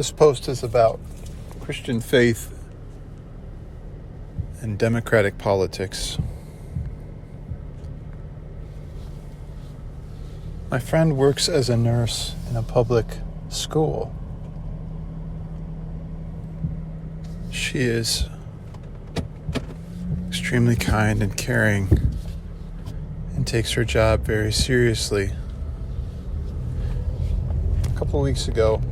This post is about Christian faith and democratic politics. My friend works as a nurse in a public school. She is extremely kind and caring and takes her job very seriously. A couple of weeks ago,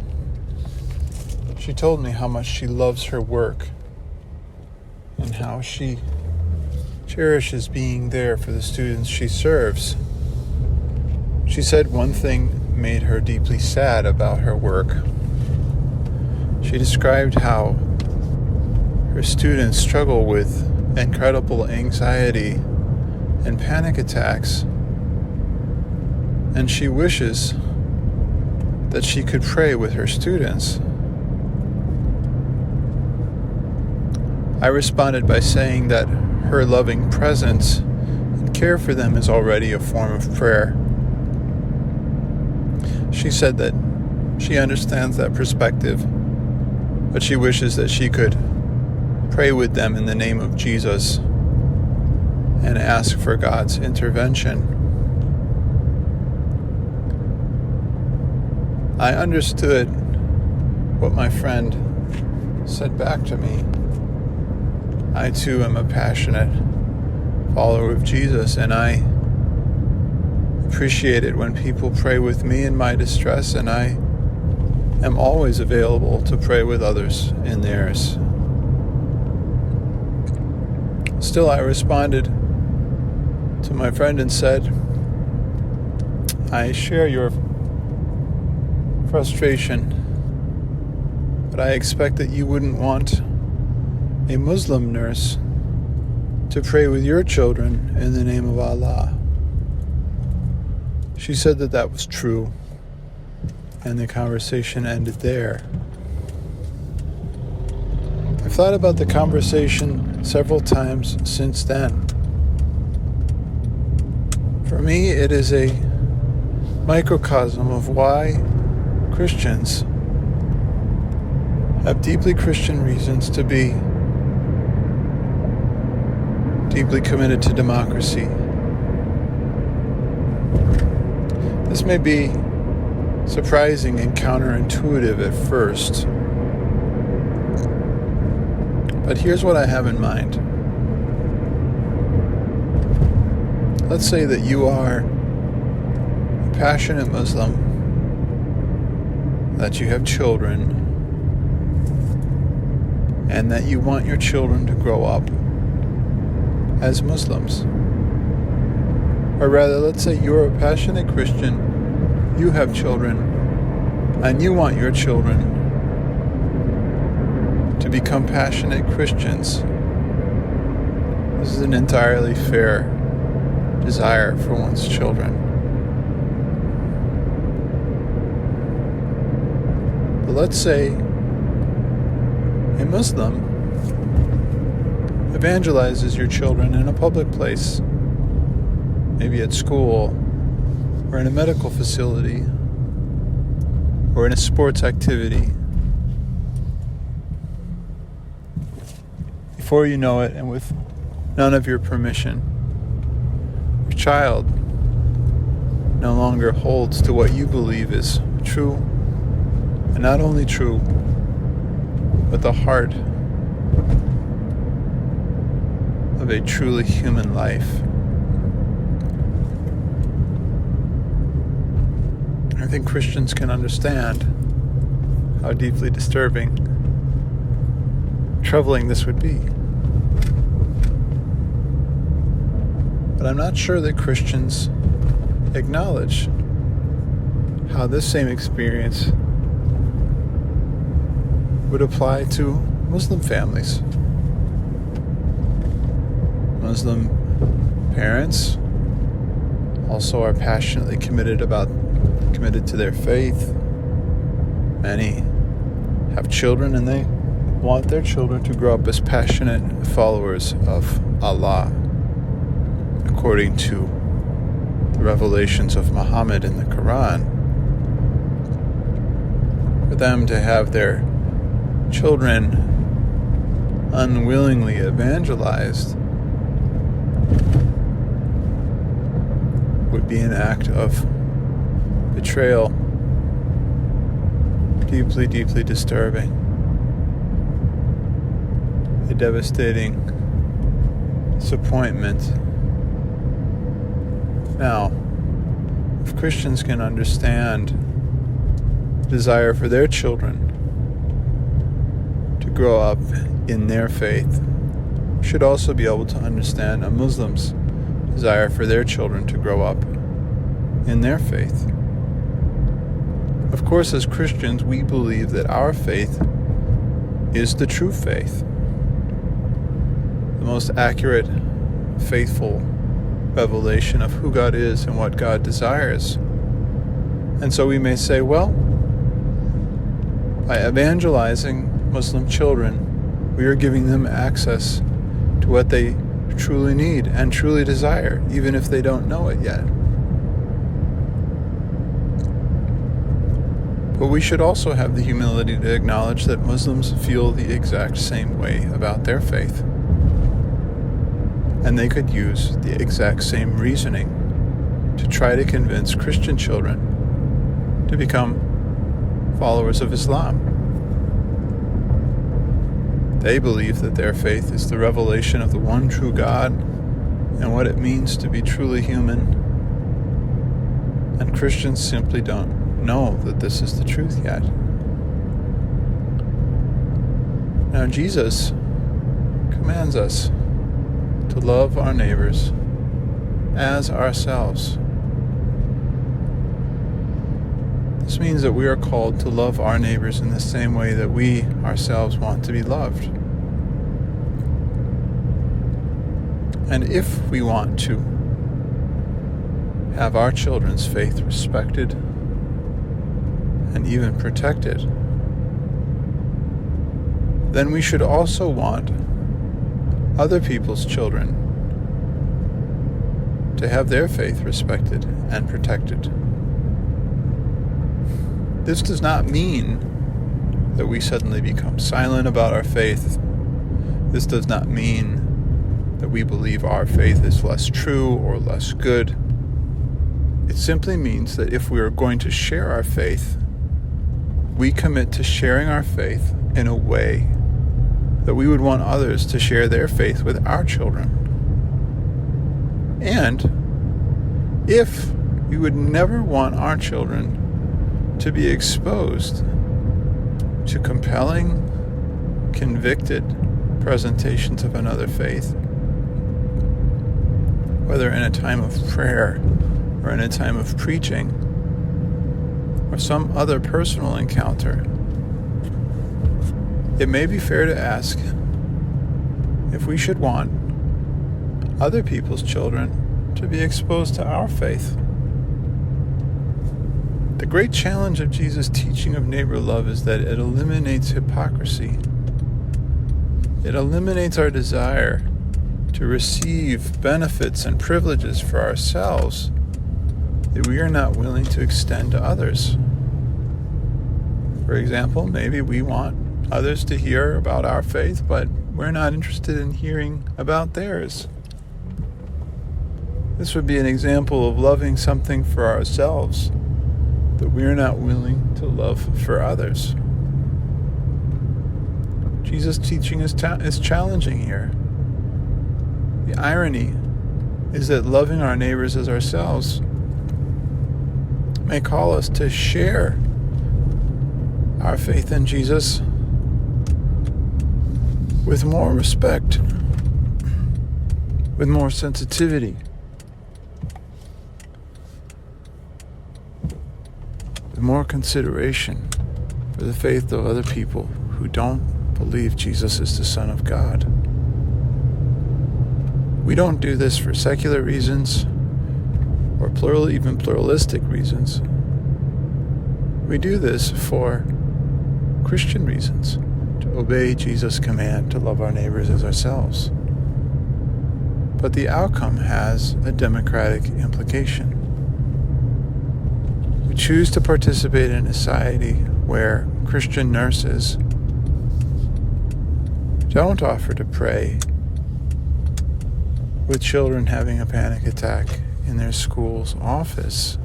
she told me how much she loves her work and how she cherishes being there for the students she serves. She said one thing made her deeply sad about her work. She described how her students struggle with incredible anxiety and panic attacks, and she wishes that she could pray with her students. I responded by saying that her loving presence and care for them is already a form of prayer. She said that she understands that perspective, but she wishes that she could pray with them in the name of Jesus and ask for God's intervention. I understood what my friend said back to me. I too am a passionate follower of Jesus, and I appreciate it when people pray with me in my distress, and I am always available to pray with others in theirs. Still, I responded to my friend and said, I share your frustration, but I expect that you wouldn't want a Muslim nurse to pray with your children in the name of Allah. She said that that was true, and the conversation ended there. I've thought about the conversation several times since then. For me, it is a microcosm of why Christians have deeply Christian reasons to be deeply committed to democracy. This may be surprising and counterintuitive at first, but here's what I have in mind. Let's say that you are a passionate Muslim, that you have children, and that you want your children to grow up as Muslims. Or rather, let's say you're a passionate Christian, you have children, and you want your children to become passionate Christians. This is an entirely fair desire for one's children. But let's say a Muslim evangelizes your children in a public place, maybe at school, or in a medical facility, or in a sports activity. Before you know it, and with none of your permission, your child no longer holds to what you believe is true, and not only true, but the heart of a truly human life. I think Christians can understand how deeply disturbing, troubling this would be. But I'm not sure that Christians acknowledge how this same experience would apply to Muslim families. Muslim parents also are passionately committed to their faith. Many have children, and they want their children to grow up as passionate followers of Allah, according to the revelations of Muhammad in the Quran. For them to have their children unwillingly evangelized would be an act of betrayal, deeply, deeply disturbing, a devastating disappointment. Now, if Christians can understand desire for their children to grow up in their faith, we should also be able to understand a Muslim's desire for their children to grow up in their faith. Of course, as Christians, we believe that our faith is the true faith, the most accurate, faithful revelation of who God is and what God desires. And so we may say, well, by evangelizing Muslim children, we are giving them access to what they truly need and truly desire, even if they don't know it yet. But we should also have the humility to acknowledge that Muslims feel the exact same way about their faith. And they could use the exact same reasoning to try to convince Christian children to become followers of Islam. They believe that their faith is the revelation of the one true God and what it means to be truly human. And Christians simply don't know that this is the truth yet. Now, Jesus commands us to love our neighbors as ourselves. This means that we are called to love our neighbors in the same way that we ourselves want to be loved. And if we want to have our children's faith respected and even protected, then we should also want other people's children to have their faith respected and protected. This does not mean that we suddenly become silent about our faith. This does not mean that we believe our faith is less true or less good. It simply means that if we are going to share our faith, we commit to sharing our faith in a way that we would want others to share their faith with our children. And if we would never want our children to be exposed to compelling, convicted presentations of another faith, whether in a time of prayer or in a time of preaching or some other personal encounter, it may be fair to ask if we should want other people's children to be exposed to our faith. The great challenge of Jesus' teaching of neighbor love is that it eliminates hypocrisy. It eliminates our desire to receive benefits and privileges for ourselves that we are not willing to extend to others. For example, maybe we want others to hear about our faith, but we're not interested in hearing about theirs. This would be an example of loving something for ourselves that we're not willing to love for others. Jesus' teaching is challenging here. The irony is that loving our neighbors as ourselves may call us to share our faith in Jesus with more respect, with more sensitivity, with more consideration for the faith of other people who don't believe Jesus is the Son of God. We don't do this for secular reasons or even pluralistic reasons. We do this for Christian reasons, to obey Jesus' command to love our neighbors as ourselves. But the outcome has a democratic implication. We choose to participate in a society where Christian nurses don't offer to pray with children having a panic attack in their school's office,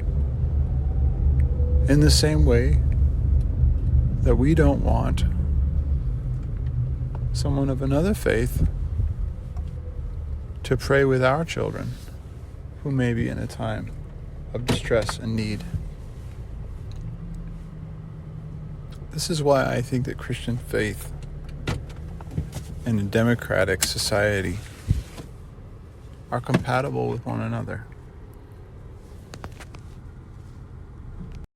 in the same way that we don't want someone of another faith to pray with our children who may be in a time of distress and need. This is why I think that Christian faith and a democratic society are compatible with one another.